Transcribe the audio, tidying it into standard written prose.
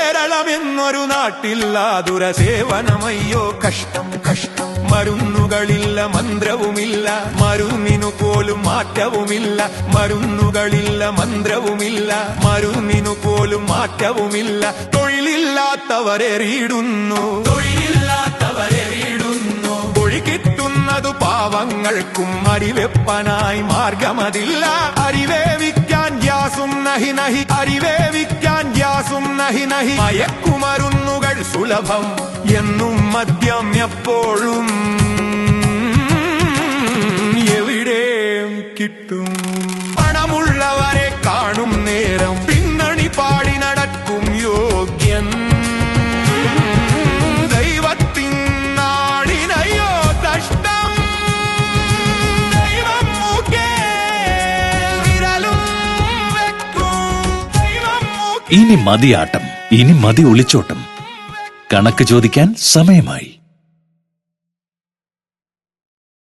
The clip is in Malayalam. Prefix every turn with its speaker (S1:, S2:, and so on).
S1: കേരളമെന്നൊരു നാട്ടില്ലാതുര സേവനമയ്യോ കഷ്ടം കഷ്ടം. മരുന്നുകളില്ല മന്ത്രവുമില്ല, മരുന്നിനു പോലും മാറ്റവുമില്ല. മരുന്നുകളില്ല മന്ത്രവുമില്ല, മരുന്നിനു പോലും മാറ്റവുമില്ല. തൊഴിലില്ലാത്തവരെറിയിടുന്നു, തൊഴിലില്ലാത്തവരെറിയിടുന്നു. തൊഴി കിട്ടുന്നതു പാവങ്ങൾക്കും അരിവെപ്പനായി മാർഗമതില്ല. അരിവേവിക്കാൻ ഗ്യാസും നഹി നഹി, അരിവേവിക്കാൻ ഗ്യാസും നഹി നഹി. മയക്കുമരുന്നുകൾ സുലഭം എന്നും മദ്യം എപ്പോഴും എവിടെ കിട്ടും. പണമുള്ളവരെ കാണും നേരം പിന്നണി പാടി നടക്കും യോഗ്യൻ. ദൈവത്തിൻ നാടിനയോ കഷ്ടം, ദൈവം മൂക്കേ വിരലും വെക്കും.
S2: ഇനി മതിയാട്ടം, ഇനി മതി ഒളിച്ചോട്ടം. കണക്ക് ചോദിക്കാൻ സമയമായി.